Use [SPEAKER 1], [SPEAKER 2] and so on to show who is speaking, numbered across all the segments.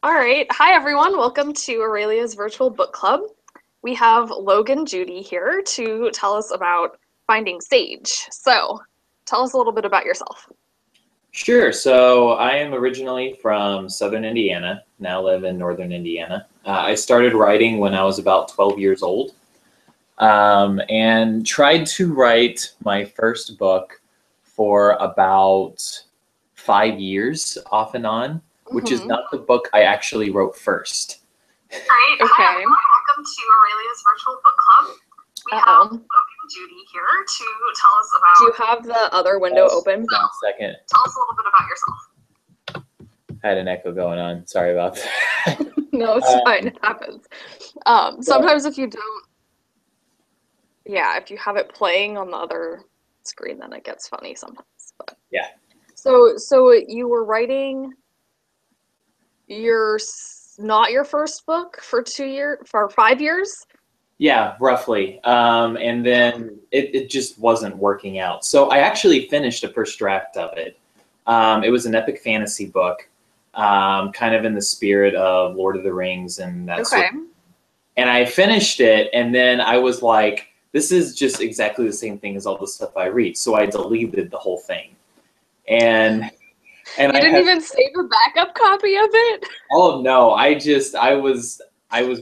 [SPEAKER 1] All right. Hi, everyone. Welcome to Aurelia's Virtual Book Club. We have Logan Judy here to tell us about finding sage. So, tell us a little bit about yourself.
[SPEAKER 2] Sure. So I am originally from Southern Indiana, now live in Northern Indiana. I started writing when I was about 12 years old, and tried to write my first book for about 5 years off and on, which is not the book I actually wrote first.
[SPEAKER 3] Great.
[SPEAKER 1] Okay.
[SPEAKER 3] Hi, everyone. Welcome to Aurelia's Virtual Book Club. We have Logan Judy here to tell us about...
[SPEAKER 1] Do you have the other window open?
[SPEAKER 2] One second.
[SPEAKER 3] Tell us a little bit about yourself.
[SPEAKER 2] I had an echo going on. Sorry about that.
[SPEAKER 1] No, it's fine. It happens. Sometimes if you don't, if you have it playing on the other screen, then it gets funny sometimes. But.
[SPEAKER 2] Yeah.
[SPEAKER 1] So you were writing not your first book for 5 years?
[SPEAKER 2] Yeah, roughly. And then it just wasn't working out. So I actually finished a first draft of it. It was an epic fantasy book, kind of in the spirit of Lord of the Rings and that sort of thing. And I finished it, and then I was like, this is just exactly the same thing as all the stuff I read. So I deleted the whole thing. And
[SPEAKER 1] you didn't even save a backup copy of it?
[SPEAKER 2] Oh no, I was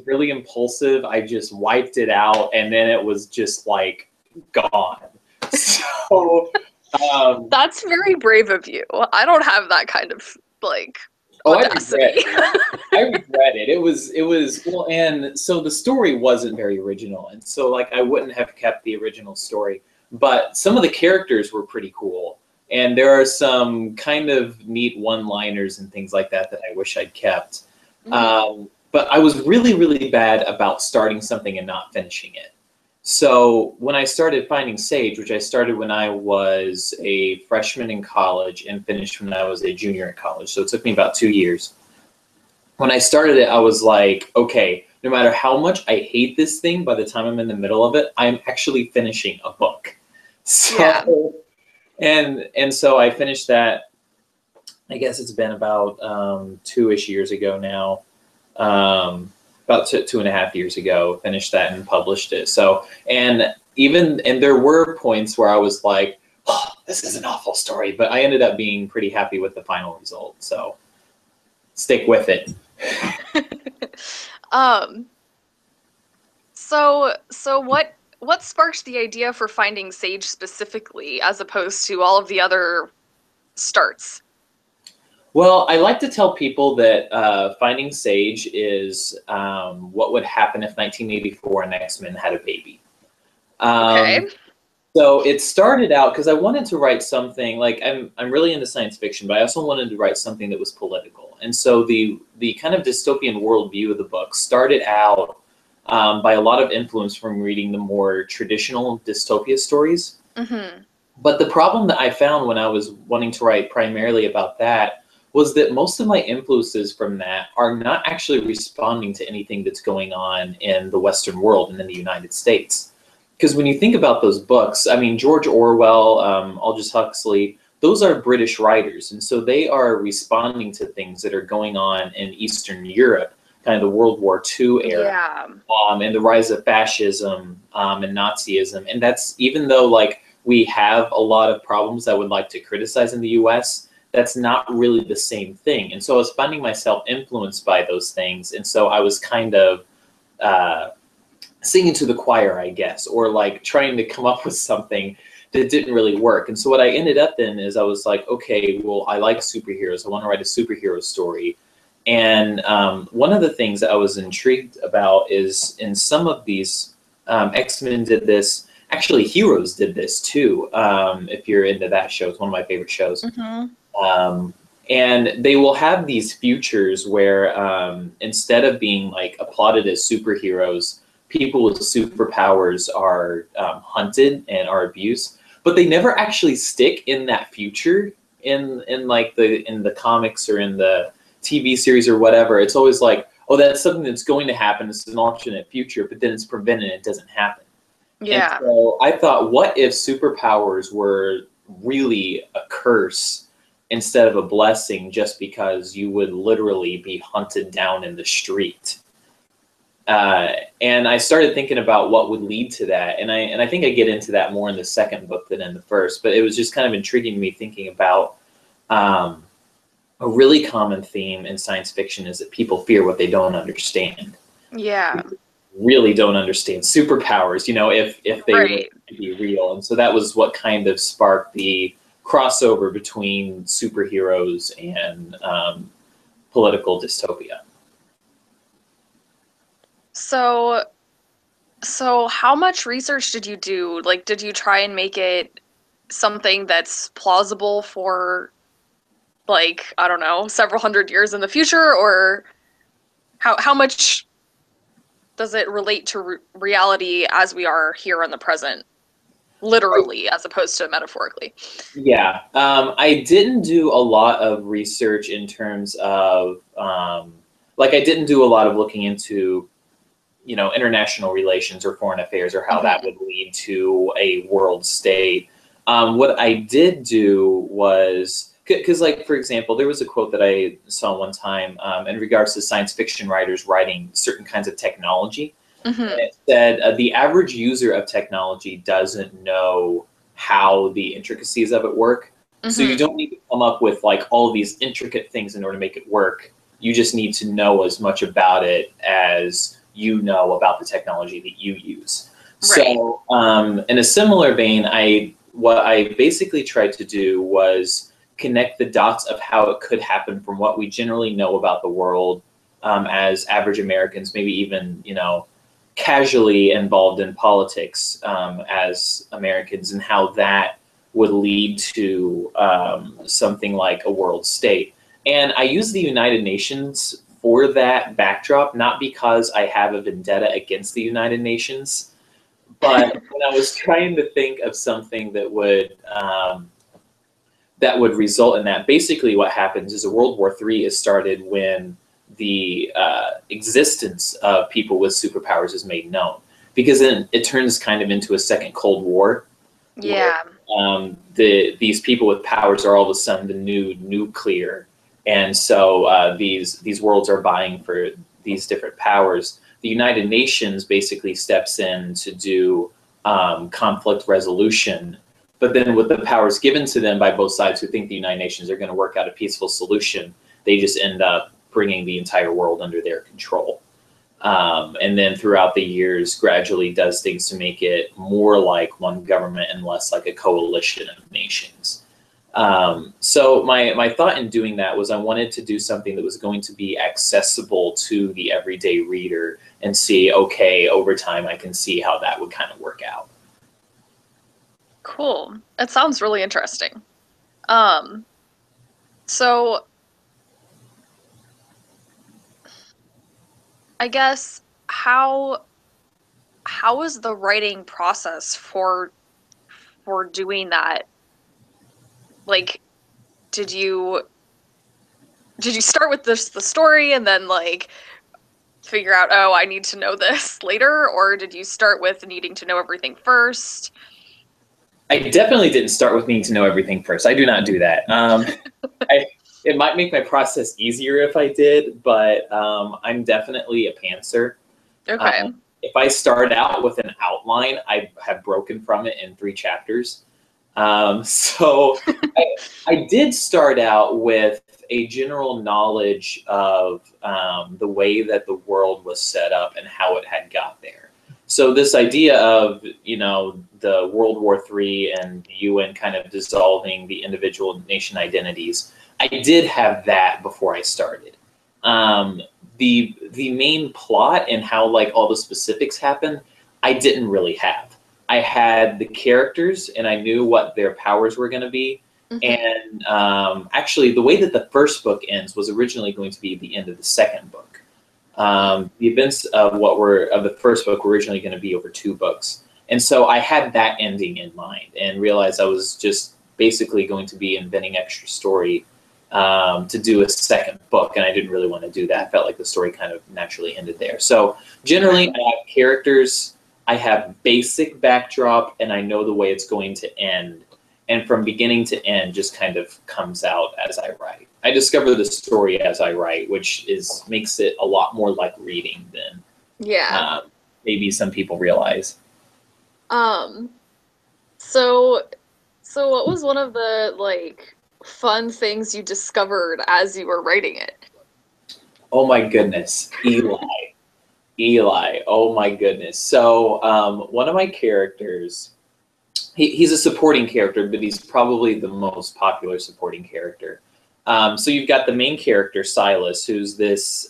[SPEAKER 2] really impulsive. I just wiped it out, and then it was just like gone. So
[SPEAKER 1] that's very brave of you. I don't have that kind of audacity.
[SPEAKER 2] I regret it. It was well, and so the story wasn't very original, and so like I wouldn't have kept the original story, but some of the characters were pretty cool. And there are some kind of neat one-liners and things like that I wish I'd kept. But I was really, really bad about starting something and not finishing it. So when I started finding sage, which I started when I was a freshman in college and finished when I was a junior in college, so it took me about 2 years. When I started it, I was like, okay, no matter how much I hate this thing, by the time I'm in the middle of it, I'm actually finishing a book. So.
[SPEAKER 1] Yeah.
[SPEAKER 2] And so I finished that. I guess it's been about 2-ish years ago now, about 2.5 years ago. Finished that and published it. So and there were points where I was like, oh, this is an awful story, but I ended up being pretty happy with the final result. So stick with it.
[SPEAKER 1] So what sparked the idea for finding sage specifically, as opposed to all of the other starts?
[SPEAKER 2] Well, I like to tell people that finding sage is what would happen if 1984 and X-Men had a baby.
[SPEAKER 1] Okay.
[SPEAKER 2] So it started out because I wanted to write something like I'm really into science fiction, but I also wanted to write something that was political. And so the kind of dystopian worldview of the book started out by a lot of influence from reading the more traditional dystopia stories. But the problem that I found when I was wanting to write primarily about that was that most of my influences from that are not actually responding to anything that's going on in the Western world and in the United States. Because when you think about those books, I mean, George Orwell, Aldous Huxley, those are British writers. And so they are responding to things that are going on in Eastern Europe, kind of the World War II era, and the rise of fascism and Nazism. And that's, even though like we have a lot of problems I would like to criticize in the US, that's not really the same thing. And so I was finding myself influenced by those things. And so I was kind of singing to the choir, I guess, or like trying to come up with something that didn't really work. And so what I ended up in is I was like, okay, well, I like superheroes. I want to write a superhero story. And one of the things that I was intrigued about is in some of these, X-Men did this, actually Heroes did this too, if you're into that show. It's one of my favorite shows. And they will have these futures where instead of being like applauded as superheroes, people with superpowers are hunted and are abused, but they never actually stick in that future in the comics or in the TV series or whatever. It's always like, oh, that's something that's going to happen. It's an alternate future, but then it's prevented and it doesn't happen.
[SPEAKER 1] Yeah.
[SPEAKER 2] And so I thought, what if superpowers were really a curse instead of a blessing, just because you would literally be hunted down in the street. And I started thinking about what would lead to that, and I think I get into that more in the second book than in the first. But it was just kind of intriguing to me, thinking about a really common theme in science fiction is that people fear what they don't understand.
[SPEAKER 1] Yeah.
[SPEAKER 2] Really don't understand superpowers, if they were to be real. And so that was what kind of sparked the crossover between superheroes and political dystopia.
[SPEAKER 1] So how much research did you do? Like, did you try and make it something that's plausible for, like, I don't know, several hundred years in the future? Or how much does it relate to reality as we are here in the present, literally, as opposed to metaphorically?
[SPEAKER 2] Yeah, I didn't do a lot of research in terms of, like, I didn't do a lot of looking into, international relations or foreign affairs, or how that would lead to a world state. What I did do was, because, like, for example, there was a quote that I saw one time in regards to science fiction writers writing certain kinds of technology. And it said, the average user of technology doesn't know how the intricacies of it work. So you don't need to come up with, like, all these intricate things in order to make it work. You just need to know as much about it as you know about the technology that you use. Right. So in a similar vein, what I basically tried to do was connect the dots of how it could happen from what we generally know about the world as average Americans, maybe even, casually involved in politics as Americans, and how that would lead to something like a world state. And I use the United Nations for that backdrop, not because I have a vendetta against the United Nations, but when I was trying to think of something that would result in that. Basically what happens is a World War III is started when the existence of people with superpowers is made known, because then it turns kind of into a second Cold War.
[SPEAKER 1] Yeah.
[SPEAKER 2] Where, these people with powers are all of a sudden the new nuclear. And so these worlds are vying for these different powers. The United Nations basically steps in to do conflict resolution, but then with the powers given to them by both sides who think the United Nations are going to work out a peaceful solution, they just end up bringing the entire world under their control. And then throughout the years gradually does things to make it more like one government and less like a coalition of nations. So my thought in doing that was I wanted to do something that was going to be accessible to the everyday reader, and see, okay, over time I can see how that would kind of work out.
[SPEAKER 1] Cool. It sounds really interesting. So I guess how is the writing process for doing that? Like, did you start with the story and then, like, figure out, oh, I need to know this later, or did you start with needing to know everything first?
[SPEAKER 2] I definitely didn't start with needing to know everything first. I do not do that. It might make my process easier if I did, but I'm definitely a pantser.
[SPEAKER 1] Okay.
[SPEAKER 2] If I start out with an outline, I have broken from it in 3 chapters. So I did start out with a general knowledge of the way that the world was set up and how it had got there. So this idea of, the World War III and the UN kind of dissolving the individual nation identities, I did have that before I started. The main plot and how, like, all the specifics happen, I didn't really have. I had the characters and I knew what their powers were going to be. And actually, the way that the first book ends was originally going to be the end of the second book. The events of the first book were originally going to be over 2 books. And so I had that ending in mind and realized I was just basically going to be inventing extra story to do a second book. And I didn't really want to do that. I felt like the story kind of naturally ended there. So generally, I have characters, I have basic backdrop, and I know the way it's going to end. and from beginning to end just kind of comes out as I write. I discover the story as I write, which makes it a lot more like reading than maybe some people realize.
[SPEAKER 1] So what was one of the like fun things you discovered as you were writing it?
[SPEAKER 2] Oh my goodness, Eli. Oh my goodness. So one of my characters, he's a supporting character, but he's probably the most popular supporting character. So you've got the main character, Silas, who's this,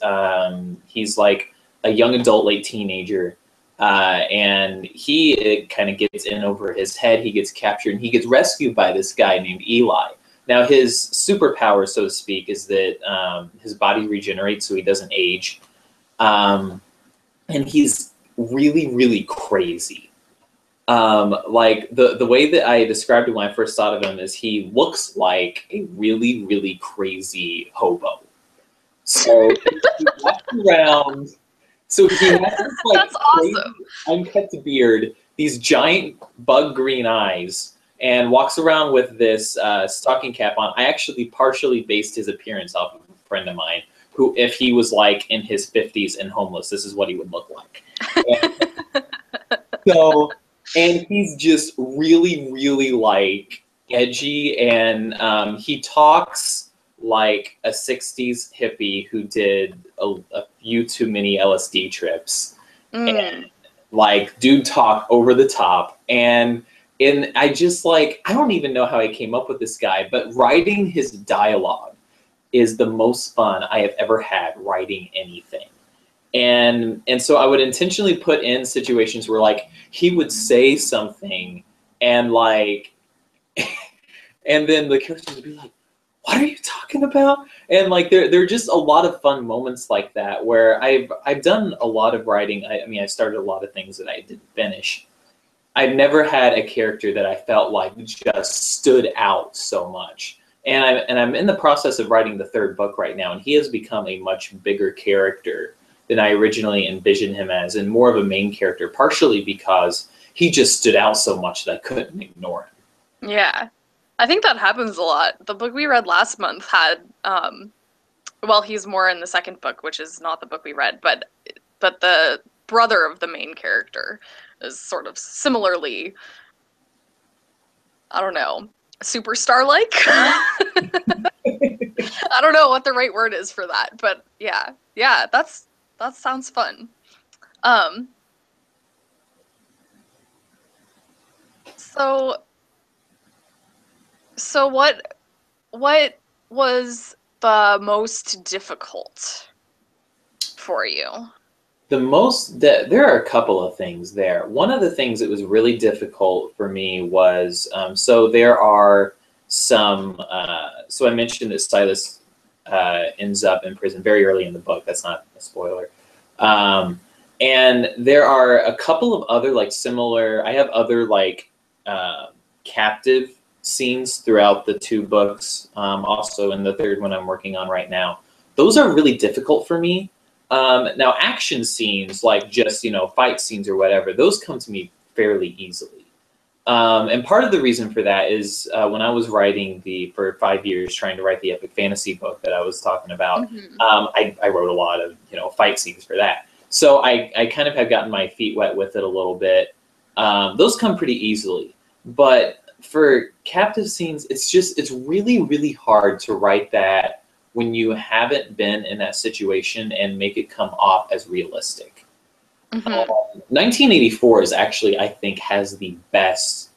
[SPEAKER 2] he's like a young adult, late teenager. And he kind of gets in over his head. He gets captured and he gets rescued by this guy named Eli. Now his superpower, so to speak, is that his body regenerates so he doesn't age. And he's really, really crazy. Like the way that I described him when I first thought of him is he looks like a really, really crazy hobo. So he walks around. So he has this like
[SPEAKER 1] That's awesome.
[SPEAKER 2] uncut beard, these giant bug green eyes, and walks around with this stocking cap on. I actually partially based his appearance off of a friend of mine who, if he was like in his 50s and homeless, this is what he would look like. And he's just really, really like edgy, and he talks like a 60s hippie who did a few too many LSD trips. And like dude talk over the top. And I just like, I don't even know how I came up with this guy, but writing his dialogue is the most fun I have ever had writing anything. And so I would intentionally put in situations where like he would say something and like, and then the characters would be like, what are you talking about? And like there are just a lot of fun moments like that where I've done a lot of writing. I mean, I started a lot of things that I didn't finish. I've never had a character that I felt like just stood out so much. And I'm in the process of writing the third book right now, and he has become a much bigger character than I originally envisioned him as, and more of a main character, partially because he just stood out so much that I couldn't ignore him.
[SPEAKER 1] Yeah. I think that happens a lot. The book we read last month had, well, he's more in the second book, which is not the book we read, but the brother of the main character is sort of similarly, I don't know, superstar-like? I don't know what the right word is for that, but yeah, that sounds fun. So what was the most difficult for you?
[SPEAKER 2] There are a couple of things there. One of the things that was really difficult for me was, so there are some, so I mentioned that Silas ends up in prison very early in the book. That's not a spoiler. And there are a couple of other like similar, I have other like captive scenes throughout the two books, also in the third one I'm working on right now. Those are really difficult for me. Now action scenes, like just, fight scenes or whatever, those come to me fairly easily. And part of the reason for that is when I was writing for 5 years, trying to write the epic fantasy book that I was talking about, I wrote a lot of, fight scenes for that. So I kind of have gotten my feet wet with it a little bit. Those come pretty easily. But for captive scenes, it's really, really hard to write that when you haven't been in that situation and make it come off as realistic. 1984 is actually, I think, has the best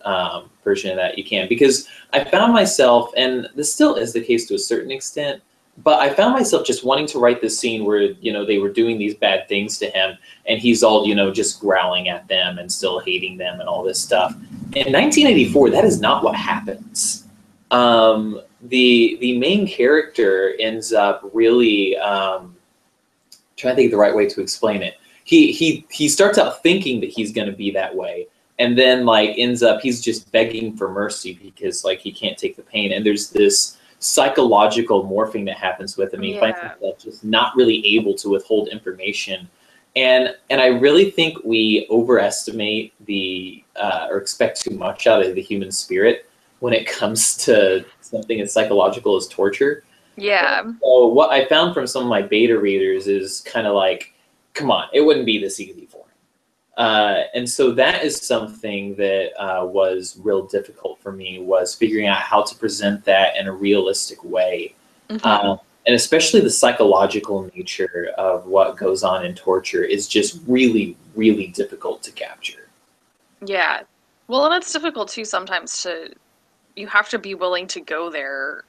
[SPEAKER 2] version of that you can, because I found myself, and this still is the case to a certain extent, but I found myself just wanting to write this scene where, they were doing these bad things to him, and he's all, just growling at them and still hating them and all this stuff. In 1984, that is not what happens. The main character ends up really, trying to think of the right way to explain it. He starts out thinking that he's going to be that way, and then like ends up, he's just begging for mercy because like he can't take the pain, and there's this psychological morphing that happens with him. He finds himself just not really able to withhold information, and I really think we overestimate or expect too much out of the human spirit when it comes to something as psychological as torture.
[SPEAKER 1] Yeah.
[SPEAKER 2] So what I found from some of my beta readers is kind of like, come on, it wouldn't be this easy for him. And so that is something that was real difficult for me, was figuring out how to present that in a realistic way.
[SPEAKER 1] Mm-hmm.
[SPEAKER 2] And especially the psychological nature of what goes on in torture is just really, really difficult to capture.
[SPEAKER 1] Yeah. Well, and it's difficult too sometimes you have to be willing to go there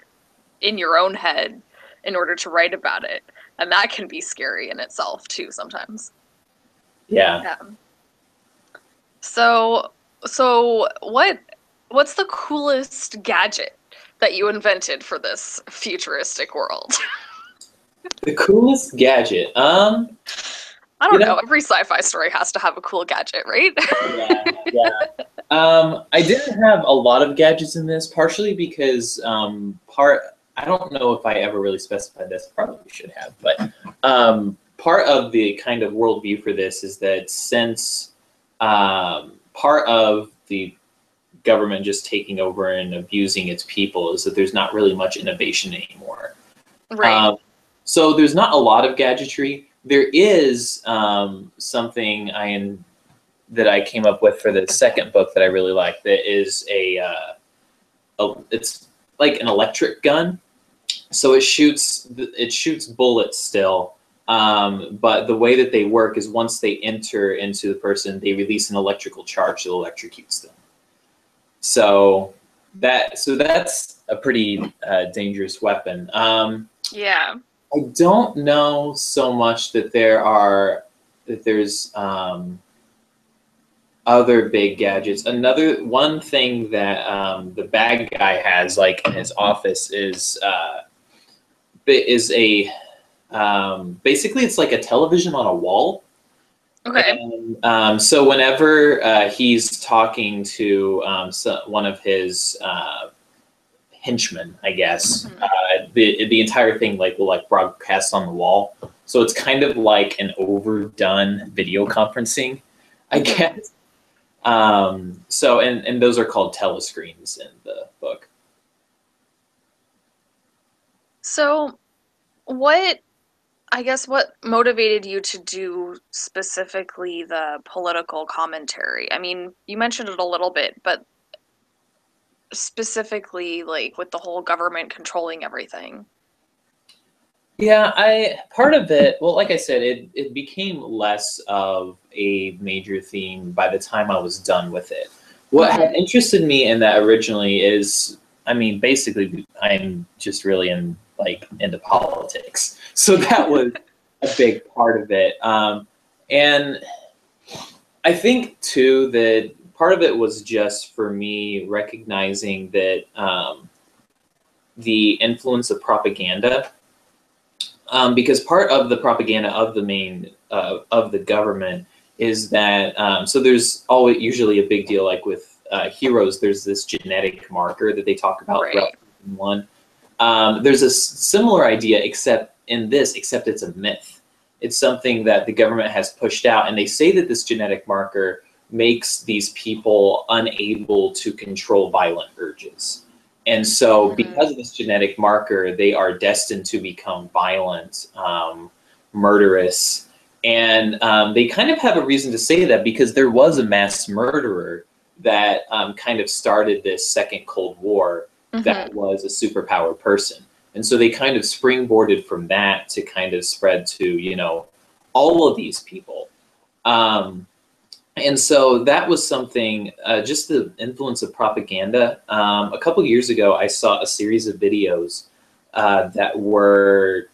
[SPEAKER 1] in your own head in order to write about it. And that can be scary in itself too sometimes.
[SPEAKER 2] Yeah.
[SPEAKER 1] Yeah. So what's the coolest gadget that you invented for this futuristic world?
[SPEAKER 2] The coolest gadget.
[SPEAKER 1] I don't know. Every sci-fi story has to have a cool gadget, right?
[SPEAKER 2] Yeah. I didn't have a lot of gadgets in this, partially because I don't know if I ever really specified this, probably should have, but part of the kind of worldview for this is that since part of the government just taking over and abusing its people is that there's not really much innovation anymore.
[SPEAKER 1] Right.
[SPEAKER 2] So there's not a lot of gadgetry. There is something that I came up with for the second book that I really like. That is it's like an electric gun. So it shoots bullets still, but the way that they work is once they enter into the person, they release an electrical charge that electrocutes them. So that's a pretty dangerous weapon.
[SPEAKER 1] Yeah.
[SPEAKER 2] I don't know so much that there's other big gadgets. One thing that the bad guy has, like in his office, is a basically it's like a television on a wall.
[SPEAKER 1] Okay.
[SPEAKER 2] And, so whenever he's talking to one of his henchmen, I guess, the entire thing will broadcast on the wall. So it's kind of like an overdone video conferencing, I guess. So and those are called telescreens in the book.
[SPEAKER 1] So what motivated you to do specifically the political commentary? I mean, you mentioned it a little bit, but specifically like with the whole government controlling everything.
[SPEAKER 2] Yeah, part of it, well, like I said, it became less of a major theme by the time I was done with it. What had interested me in that originally is, I mean, basically, I'm just really into politics. So that was a big part of it. And I think, too, that part of it was just for me recognizing that the influence of propaganda, because part of the propaganda of the main of the government is that so there's always usually a big deal, like with heroes, there's this genetic marker that they talk about throughout one. There's a similar idea, except it's a myth. It's something that the government has pushed out, and they say that this genetic marker makes these people unable to control violent urges. And so because of this genetic marker, they are destined to become violent, murderous. And they kind of have a reason to say that because there was a mass murderer that kind of started this second Cold War that was a superpowered person. And so they kind of springboarded from that to kind of spread to, all of these people. And so that was something, just the influence of propaganda. A couple of years ago, I saw a series of videos that were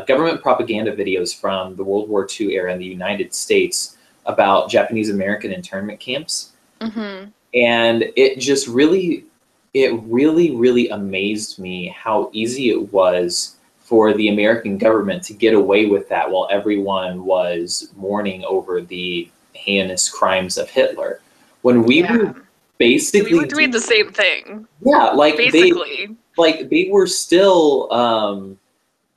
[SPEAKER 2] government propaganda videos from the World War II era in the United States about Japanese American internment camps. And it just really amazed me how easy it was for the American government to get away with that while everyone was mourning over the heinous crimes of Hitler. When we were basically
[SPEAKER 1] we were doing the same thing.
[SPEAKER 2] Yeah, like
[SPEAKER 1] basically.
[SPEAKER 2] They were still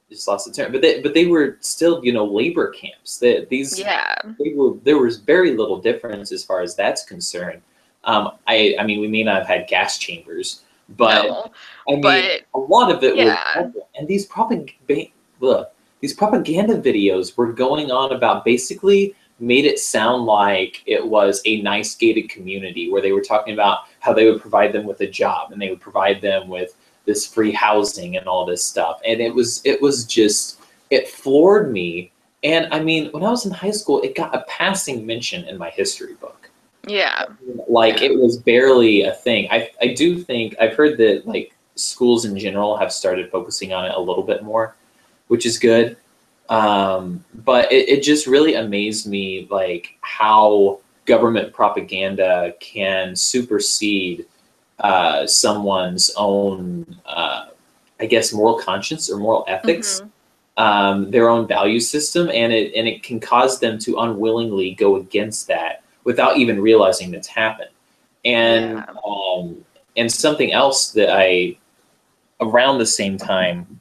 [SPEAKER 2] just lost the term, but they were still, labor camps. There was very little difference as far as that's concerned. I mean, we may not have had gas chambers, But
[SPEAKER 1] No.
[SPEAKER 2] I mean,
[SPEAKER 1] But
[SPEAKER 2] a lot of it was
[SPEAKER 1] yeah.
[SPEAKER 2] awful. And these propaganda videos were going on about basically made it sound like it was a nice gated community where they were talking about how they would provide them with a job and they would provide them with this free housing and all this stuff. And it was just, it floored me. And I mean, when I was in high school, it got a passing mention in my history book.
[SPEAKER 1] Yeah.
[SPEAKER 2] Like it was barely a thing. I do think I've heard that like schools in general have started focusing on it a little bit more, which is good. But it just really amazed me, like how government propaganda can supersede someone's own, I guess, moral conscience or moral ethics, their own value system, and it can cause them to unwillingly go against that without even realizing that's happened. And and something else that around the same time.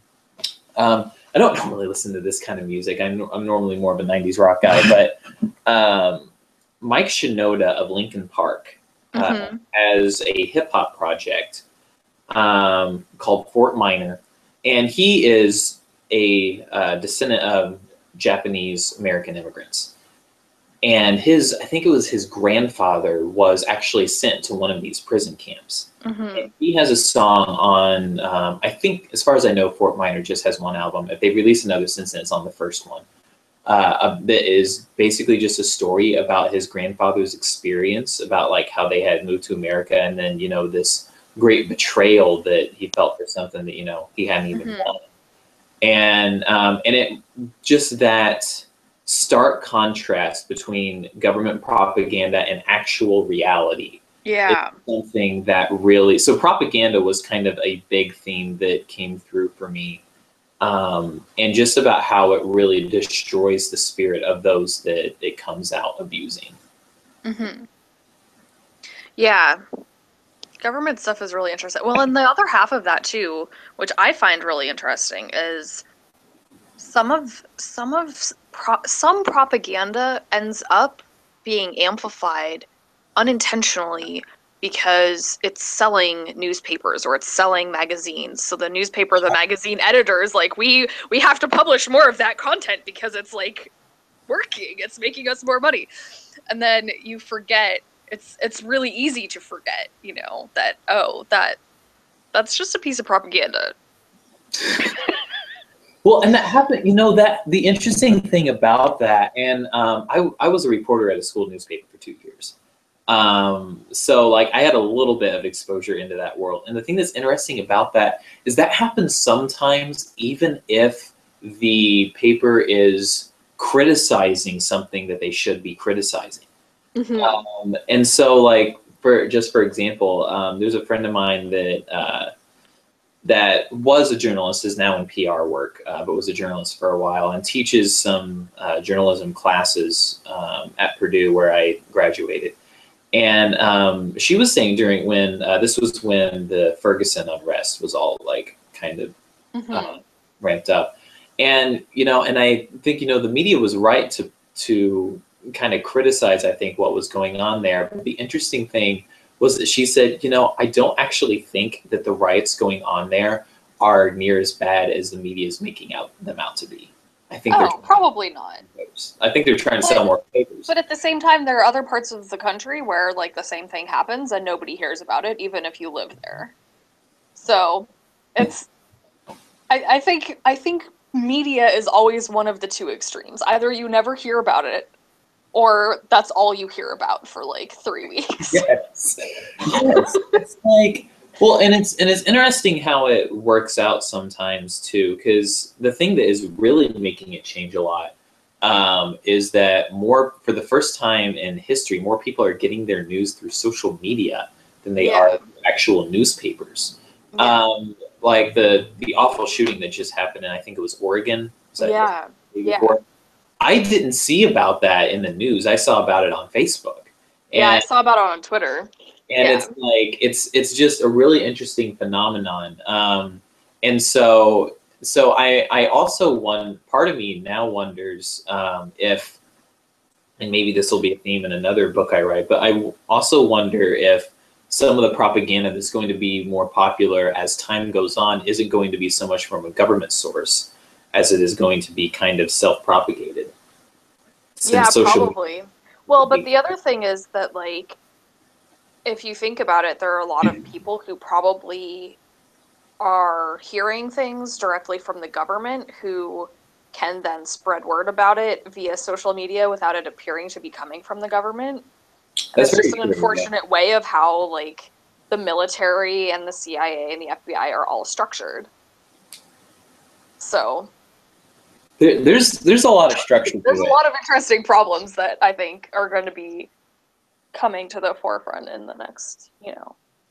[SPEAKER 2] I don't normally listen to this kind of music. I'm normally more of a 90s rock guy, but Mike Shinoda of Linkin Park has a hip hop project called Fort Minor, and he is a descendant of Japanese American immigrants. And I think it was his grandfather was actually sent to one of these prison camps. And he has a song on, I think, as far as I know, Fort Minor just has one album. If they release another since then, it's on the first one. That is basically just a story about his grandfather's experience, about like how they had moved to America, and then, you know, this great betrayal that he felt for something that, you know, he hadn't even done. And it just that stark contrast between government propaganda and actual reality.
[SPEAKER 1] Yeah.
[SPEAKER 2] It's something that really, so propaganda was kind of a big theme that came through for me. And just about how it really destroys the spirit of those that it comes out abusing.
[SPEAKER 1] Yeah. Government stuff is really interesting. Well, and the other half of that too, which I find really interesting, is some propaganda ends up being amplified unintentionally because it's selling newspapers or it's selling magazines. So the magazine editors, like, we have to publish more of that content because it's like working, it's making us more money. And then you forget, it's really easy to forget, you know, that that's just a piece of propaganda.
[SPEAKER 2] Well, and that happened, you know, that the interesting thing about that, and I was a reporter at a school newspaper for 2 years. So like I had a little bit of exposure into that world. And the thing that's interesting about that is that happens sometimes even if the paper is criticizing something that they should be criticizing. And so like, for example, there's a friend of mine that was a journalist, is now in PR work, but was a journalist for a while and teaches some journalism classes at Purdue where I graduated. And she was saying during this was when the Ferguson unrest was all like kind of ramped up. And, you know, and I think, you know, the media was right to kind of criticize, I think, what was going on there. But the interesting thing was that she said, you know, I don't actually think that the riots going on there are near as bad as the media is making them out to be. I think they're
[SPEAKER 1] probably not.
[SPEAKER 2] I think they're trying to sell more papers.
[SPEAKER 1] But at the same time, there are other parts of the country where like the same thing happens and nobody hears about it, even if you live there. So it's, I think media is always one of the two extremes. Either you never hear about it, or that's all you hear about for like 3 weeks.
[SPEAKER 2] Yes. It's like, well, and it's interesting how it works out sometimes too, because the thing that is really making it change a lot is that for the first time in history, more people are getting their news through social media than they are actual newspapers. Like the awful shooting that just happened in, I think it was Oregon. I didn't see about that in the news. I saw about it on Facebook. And,
[SPEAKER 1] I saw about it on Twitter.
[SPEAKER 2] And it's like it's just a really interesting phenomenon. And so I also part of me now wonders if, and maybe this will be a theme in another book I write, but I also wonder if some of the propaganda that's going to be more popular as time goes on isn't going to be so much from a government source as it is going to be kind of self-propagated.
[SPEAKER 1] Yeah, probably. Well, but the other thing is that, like, if you think about it, there are a lot of people who probably are hearing things directly from the government who can then spread word about it via social media without it appearing to be coming from the government. That's just an unfortunate way of how, like, the military and the CIA and the FBI are all structured. So
[SPEAKER 2] there's a lot of structure.
[SPEAKER 1] There's a lot of interesting problems that I think are going to be coming to the forefront in the next,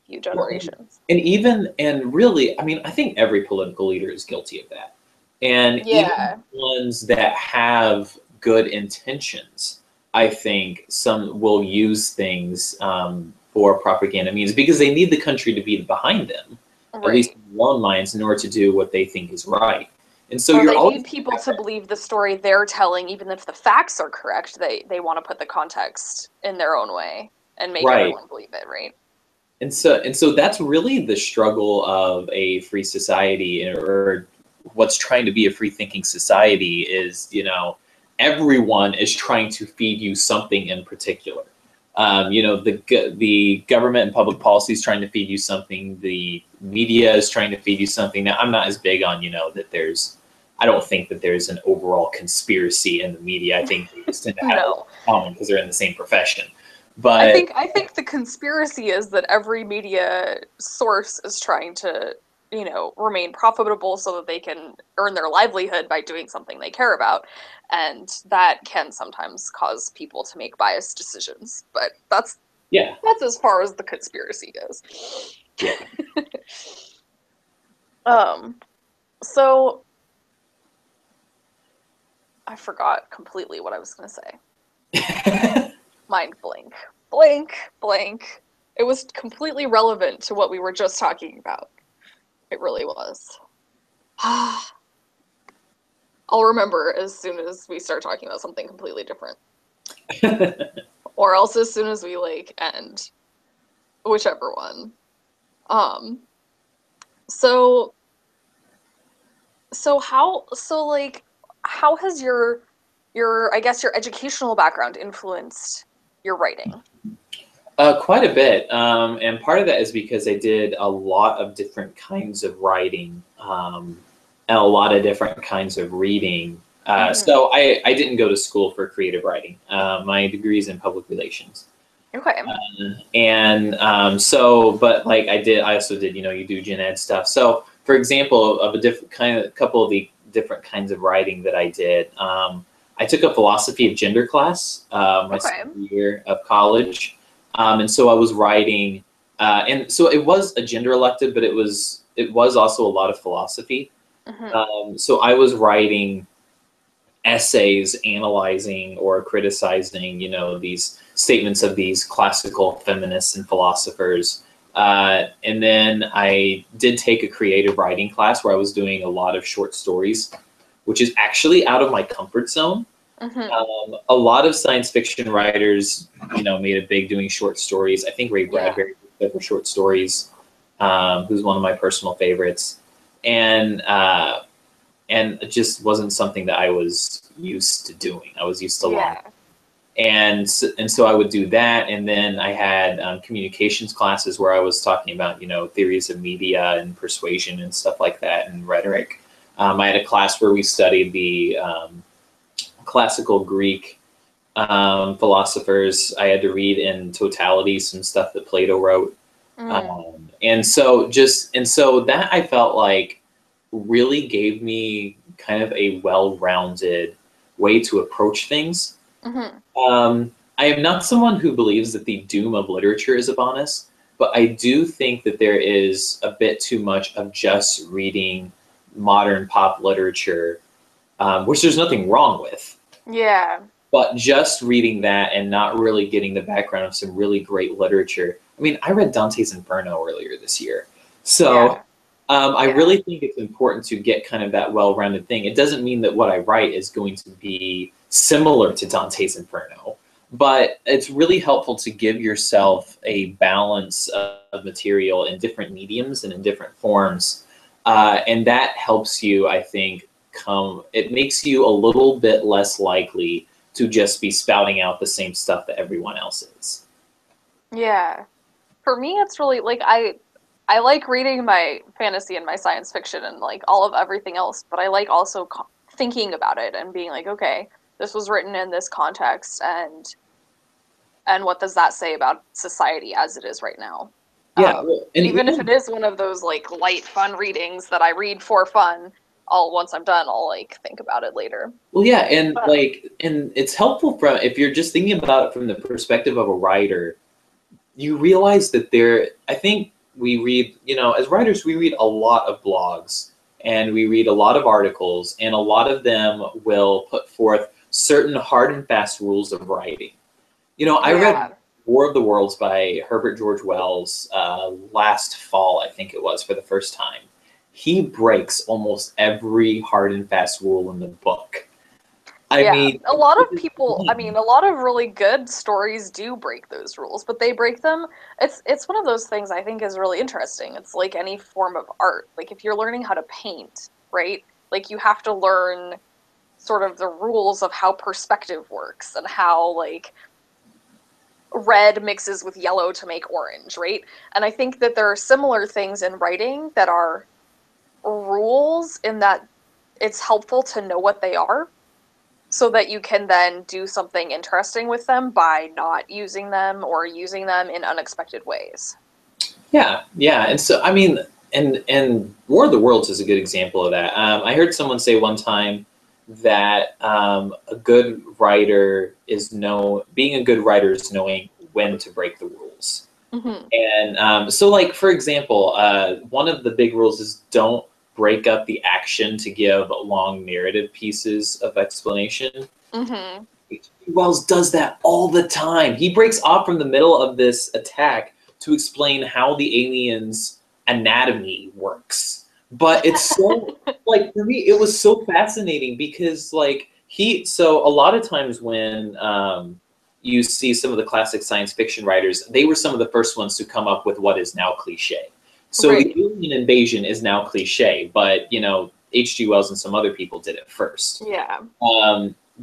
[SPEAKER 1] few generations.
[SPEAKER 2] And really, I mean, I think every political leader is guilty of that. And even ones that have good intentions, I think some will use things for propaganda means because they need the country to be behind them, at least in their own minds, in order to do what they think is right. And so
[SPEAKER 1] they need people to believe the story they're telling, even if the facts are correct. They want to put the context in their own way and make everyone believe it, right?
[SPEAKER 2] And so that's really the struggle of a free society, or what's trying to be a free-thinking society is, everyone is trying to feed you something in particular. The government and public policy is trying to feed you something. The media is trying to feed you something. Now, I'm not as big on, I don't think that there's an overall conspiracy in the media. I think they just tend to have it in common because they're in the same profession. But
[SPEAKER 1] I think the conspiracy is that every media source is trying to, remain profitable so that they can earn their livelihood by doing something they care about. And that can sometimes cause people to make biased decisions. But that's as far as the conspiracy goes.
[SPEAKER 2] Yeah.
[SPEAKER 1] So I forgot completely what I was going to say. Mind blank. Blank. It was completely relevant to what we were just talking about. It really was. I'll remember as soon as we start talking about something completely different. Or else as soon as we, end. Whichever one. So how has your I guess your educational background influenced your writing?
[SPEAKER 2] Quite a bit, and part of that is because I did a lot of different kinds of writing and a lot of different kinds of reading. So I didn't go to school for creative writing. My degree is in public relations.
[SPEAKER 1] Okay.
[SPEAKER 2] But I also did, you do gen ed stuff. So, for example, of a couple of the different kinds of writing that I did, I took a philosophy of gender class my second year of college. And so I was writing, and so it was a gender elective, but it was also a lot of philosophy. So I was writing essays analyzing or criticizing, these statements of these classical feminists and philosophers. And then I did take a creative writing class where I was doing a lot of short stories, which is actually out of my comfort zone. A lot of science fiction writers, made a big doing short stories. I think Ray Bradbury did for short stories, who's one of my personal favorites, and it just wasn't something that I was used to doing. I was used to long. And so I would do that, and then I had communications classes where I was talking about, theories of media and persuasion and stuff like that, and rhetoric. I had a class where we studied the classical Greek philosophers. I had to read in totality some stuff that Plato wrote. And so that I felt like really gave me kind of a well-rounded way to approach things. I am not someone who believes that the doom of literature is upon us, but I do think that there is a bit too much of just reading modern pop literature, which there's nothing wrong with. But just reading that and not really getting the background of some really great literature. I mean, I read Dante's Inferno earlier this year. So I really think it's important to get kind of that well-rounded thing. It doesn't mean that what I write is going to be similar to Dante's Inferno, but it's really helpful to give yourself a balance of material in different mediums and in different forms. And that helps you, I think, it makes you a little bit less likely to just be spouting out the same stuff that everyone else is.
[SPEAKER 1] Yeah. For me, it's really like I like reading my fantasy and my science fiction and like all of everything else, but I like also thinking about it and being like, okay, this was written in this context, and what does that say about society as it is right now?
[SPEAKER 2] Yeah, well, and
[SPEAKER 1] Even if it is one of those like light, fun readings that I read for fun, once I'm done, I'll like think about it later.
[SPEAKER 2] well, yeah, and and it's helpful from if you're just thinking about it from the perspective of a writer, you realize that I think we read, as writers, we read a lot of blogs and we read a lot of articles, and a lot of them will put forth certain hard and fast rules of writing. I read War of the Worlds by Herbert George Wells last fall, I think it was, for the first time. He breaks almost every hard and fast rule in the book. I mean,
[SPEAKER 1] a lot of people, I mean, a lot of really good stories do break those rules, but they break them. It's one of those things I think is really interesting. It's like any form of art. Like if you're learning how to paint, right? Like you have to learn sort of the rules of how perspective works and how like red mixes with yellow to make orange, right? And I think that there are similar things in writing that are rules in that it's helpful to know what they are so that you can then do something interesting with them by not using them or using them in unexpected ways.
[SPEAKER 2] Yeah, yeah. And so, I mean, and War of the Worlds is a good example of that. I heard someone say one time that a good writer being a good writer is knowing when to break the rules.
[SPEAKER 1] Mm-hmm.
[SPEAKER 2] And so, like, for example, one of the big rules is don't break up the action to give long narrative pieces of explanation.
[SPEAKER 1] Mm-hmm.
[SPEAKER 2] Wells does that all the time. He breaks off from the middle of this attack to explain how the aliens' anatomy works. But it's so, like, for me, it was so fascinating because, like, so a lot of times when you see some of the classic science fiction writers, they were some of the first ones to come up with what is now cliche. So
[SPEAKER 1] Right.
[SPEAKER 2] the alien invasion is now cliche, but, H.G. Wells and some other people did it first.
[SPEAKER 1] Yeah.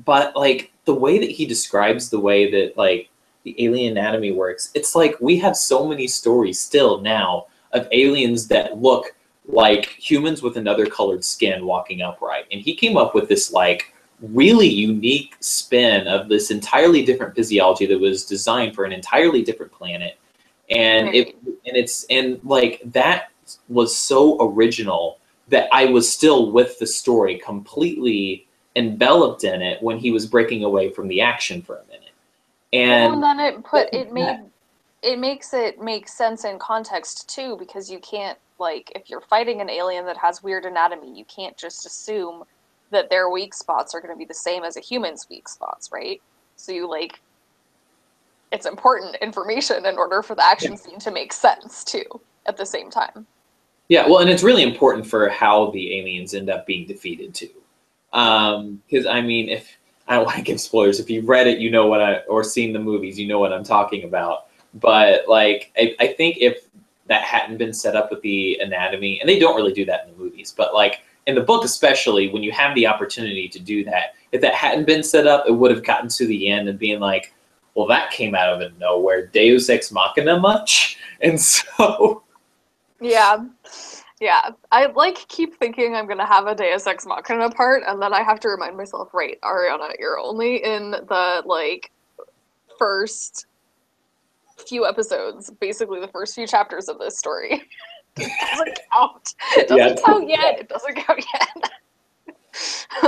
[SPEAKER 2] But like the way that he describes the way that like the alien anatomy works, it's like we have so many stories still now of aliens that look like humans with another colored skin walking upright. And he came up with this like really unique spin of this entirely different physiology that was designed for an entirely different planet. And
[SPEAKER 1] Right.
[SPEAKER 2] and like that was so original that I was still with the story completely enveloped in it when he was breaking away from the action for a minute. And
[SPEAKER 1] then it makes it make sense in context too, because you can't like if you're fighting an alien that has weird anatomy, you can't just assume that their weak spots are going to be the same as a human's weak spots, right? So you like it's important information in order for the action scene to make sense too at the same time.
[SPEAKER 2] yeah, well, and it's really important for how the aliens end up being defeated too. Because I mean, if I don't want to give spoilers, if you've read it, you know or seen the movies, you know what I'm talking about. But like, I think if that hadn't been set up with the anatomy, and they don't really do that in the movies, but like in the book especially, when you have the opportunity to do that, if that hadn't been set up, it would have gotten to the end and being like, well, that came out of nowhere, Deus Ex Machina much, and so.
[SPEAKER 1] Yeah. Yeah, I like keep thinking I'm gonna have a Deus Ex Machina part, and then I have to remind myself, right, Ariana, you're only in the like first few episodes, basically the first few chapters of this story. It doesn't count. It doesn't count yet. It doesn't count yet.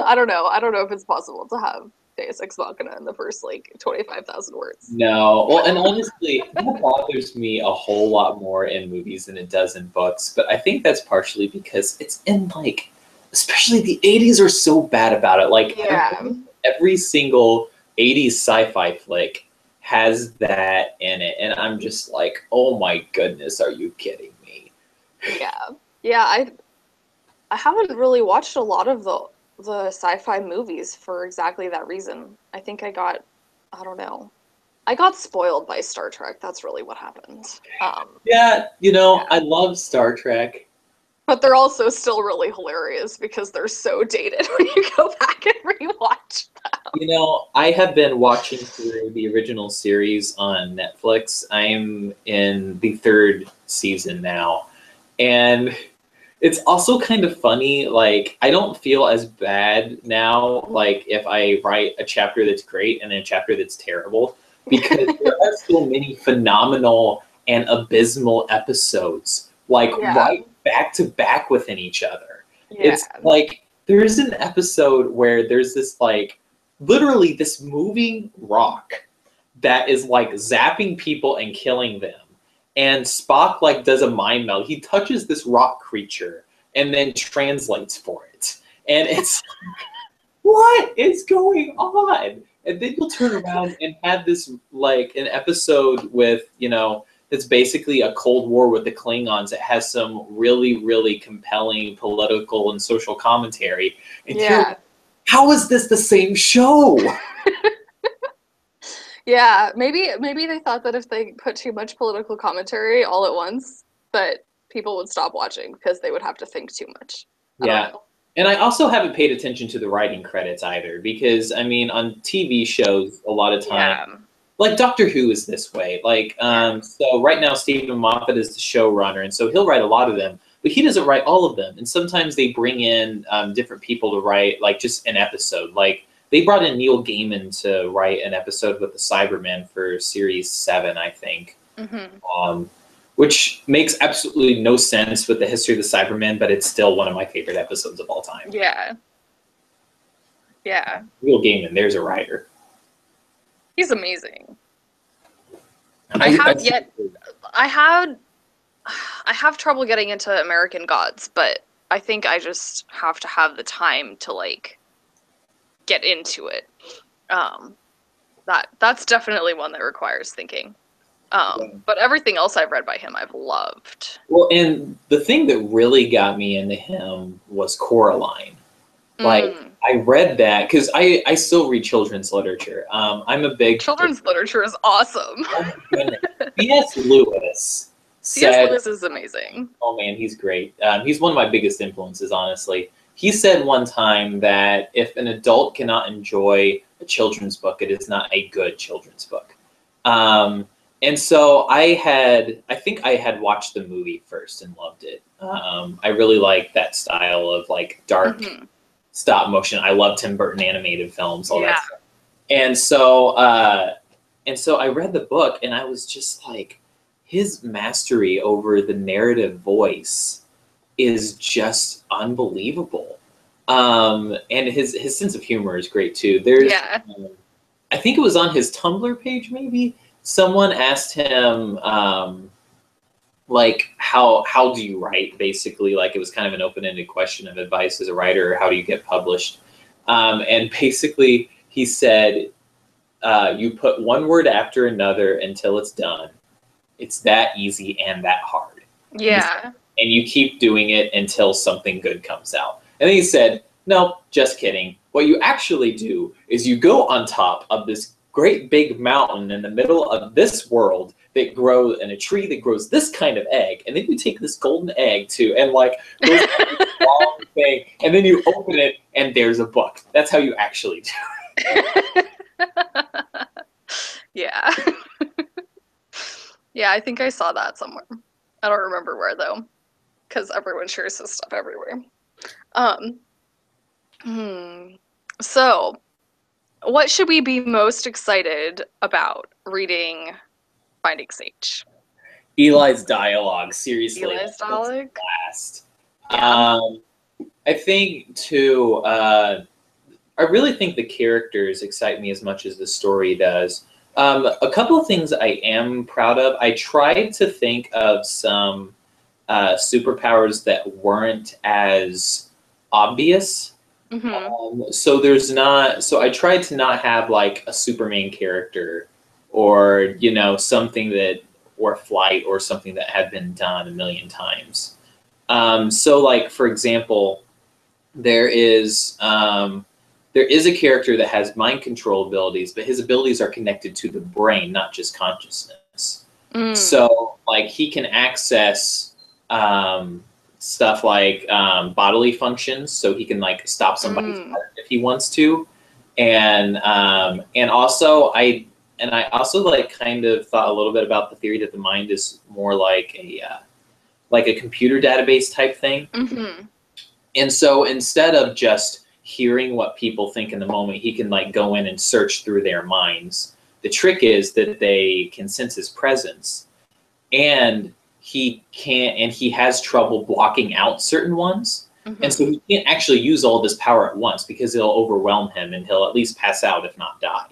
[SPEAKER 1] I don't know. I don't know if it's possible to have Deus Ex Machina in the first like 25,000 words.
[SPEAKER 2] No, well, and honestly, that bothers me a whole lot more in movies than it does in books. But I think that's partially because it's in like, especially the '80s are so bad about it. Like
[SPEAKER 1] Yeah.
[SPEAKER 2] every single '80s sci-fi flick has that in it, and I'm just like, oh my goodness, are you kidding me?
[SPEAKER 1] Yeah. Yeah, I haven't really watched a lot of the sci-fi movies for exactly that reason. I think I don't know. I got spoiled by Star Trek. That's really what happened.
[SPEAKER 2] Yeah, I love Star Trek.
[SPEAKER 1] But they're also still really hilarious because they're so dated when you go back and rewatch them.
[SPEAKER 2] I have been watching through the original series on Netflix. I'm in the 3rd season now. And it's also kind of funny, like, I don't feel as bad now, like, if I write a chapter that's great and then a chapter that's terrible, because there are so many phenomenal and abysmal episodes, like, right back to back within each other. Yeah. It's like, there's an episode where there's this, like, literally this moving rock that is, like, zapping people and killing them. And Spock, like, does a mind meld. He touches this rock creature and then translates for it. And it's what is going on? And then you'll turn around and have this, like, an episode with, it's basically a Cold War with the Klingons that has some really, really compelling political and social commentary. And how is this the same show?
[SPEAKER 1] Yeah, maybe they thought that if they put too much political commentary all at once, that people would stop watching because they would have to think too much. I don't know.
[SPEAKER 2] And I also haven't paid attention to the writing credits either, because on TV shows a lot of time, like Doctor Who is this way. Like, so right now Stephen Moffat is the showrunner, and so he'll write a lot of them, but he doesn't write all of them. And sometimes they bring in different people to write, like, just an episode. Like, they brought in Neil Gaiman to write an episode with the Cybermen for Series 7, I think. Mm-hmm. Which makes absolutely no sense with the history of the Cybermen, but it's still one of my favorite episodes of all time.
[SPEAKER 1] Yeah. Yeah.
[SPEAKER 2] Neil Gaiman, there's a writer.
[SPEAKER 1] He's amazing. I have trouble getting into American Gods, but I think I just have to have the time to, like, get into it. That's definitely one that requires thinking. But everything else I've read by him, I've loved.
[SPEAKER 2] Well, and the thing that really got me into him was Coraline. Like, I read that because I still read children's literature. I'm a big
[SPEAKER 1] children's literature is awesome.
[SPEAKER 2] Oh my goodness. C.S. Lewis.
[SPEAKER 1] C.S. Lewis is amazing.
[SPEAKER 2] Oh man, he's great. He's one of my biggest influences, honestly. He said one time that if an adult cannot enjoy a children's book, it is not a good children's book. And so I think I had watched the movie first and loved it. I really like that style of, like, dark stop motion. I love Tim Burton animated films, all that stuff. And so I read the book and I was just like, his mastery over the narrative voice is just unbelievable. And his sense of humor is great too. There's I think it was on his Tumblr page, maybe someone asked him like, how do you write, basically. Like, it was kind of an open-ended question of advice as a writer, or how do you get published. And basically he said, you put one word after another until it's done. It's that easy and that hard.
[SPEAKER 1] Yeah.
[SPEAKER 2] And you keep doing it until something good comes out. And then he said, no, just kidding. What you actually do is you go on top of this great big mountain in the middle of this world that grows in a tree that grows this kind of egg. And then you take this golden egg too, and, like, goes long thing, and then you open it and there's a book. That's how you actually do it.
[SPEAKER 1] Yeah. Yeah, I think I saw that somewhere. I don't remember where, though, because everyone shares this stuff everywhere. So, what should we be most excited about reading Finding Sage?
[SPEAKER 2] Eli's dialogue, seriously.
[SPEAKER 1] Eli's dialogue?
[SPEAKER 2] Last. Yeah. I think, too, I really think the characters excite me as much as the story does. A couple of things I am proud of. I tried to think of some superpowers that weren't as obvious. Mm-hmm. So I tried to not have, like, a Superman character, or, something that, or flight, or something that had been done a million times. So, like, for example, there's there is a character that has mind control abilities, but his abilities are connected to the brain, not just consciousness. So like he can access stuff like bodily functions, so he can like stop somebody's heart if he wants to, and also I also like kind of thought a little bit about the theory that the mind is more like a computer database type thing. And so instead of just hearing what people think in the moment, he can like go in and search through their minds. The trick is that they can sense his presence, and he has trouble blocking out certain ones. And so he can't actually use all this power at once because it'll overwhelm him and he'll at least pass out, if not die.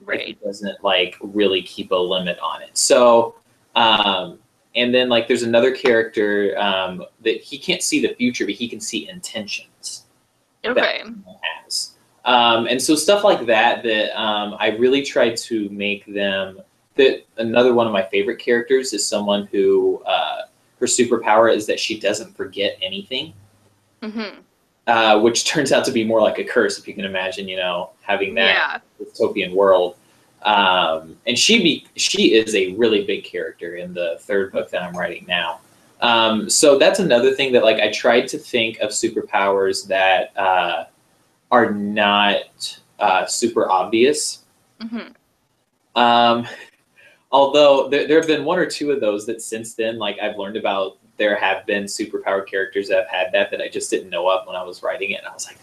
[SPEAKER 2] Right. If he doesn't like really keep a limit on it. So, and then like there's another character that he can't see the future, but he can see intentions.
[SPEAKER 1] Okay.
[SPEAKER 2] Has. And so stuff like that I really tried to make them. That another one of my favorite characters is someone who her superpower is that she doesn't forget anything, which turns out to be more like a curse, if you can imagine, having that dystopian world. And she is a really big character in the third book that I'm writing now. So that's another thing that like I tried to think of superpowers that are not super obvious. Although there have been one or two of those that since then, like I've learned about, there have been superpowered characters that have had that I just didn't know of when I was writing it. And I was like,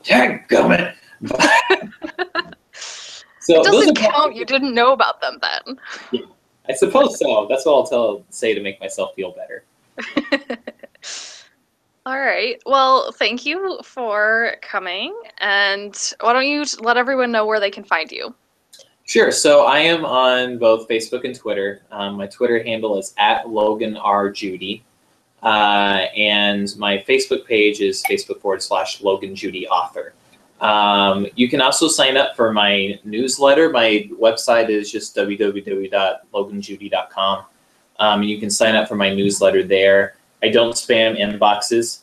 [SPEAKER 2] dadgummit. So
[SPEAKER 1] it doesn't count. You didn't know about them then.
[SPEAKER 2] Yeah, I suppose so. That's what I'll say to make myself feel better.
[SPEAKER 1] All right. Well, thank you for coming. And why don't you let everyone know where they can find you?
[SPEAKER 2] Sure. So I am on both Facebook and Twitter. My Twitter handle is @LoganRJudy. And my Facebook page is Facebook.com/Logan Judy author. You can also sign up for my newsletter. My website is just www.loganjudy.com. You can sign up for my newsletter there. I don't spam inboxes.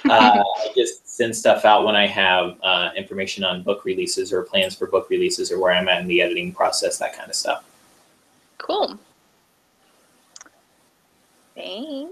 [SPEAKER 2] I just send stuff out when I have information on book releases or plans for book releases or where I'm at in the editing process, that kind of stuff.
[SPEAKER 1] Cool. Thanks.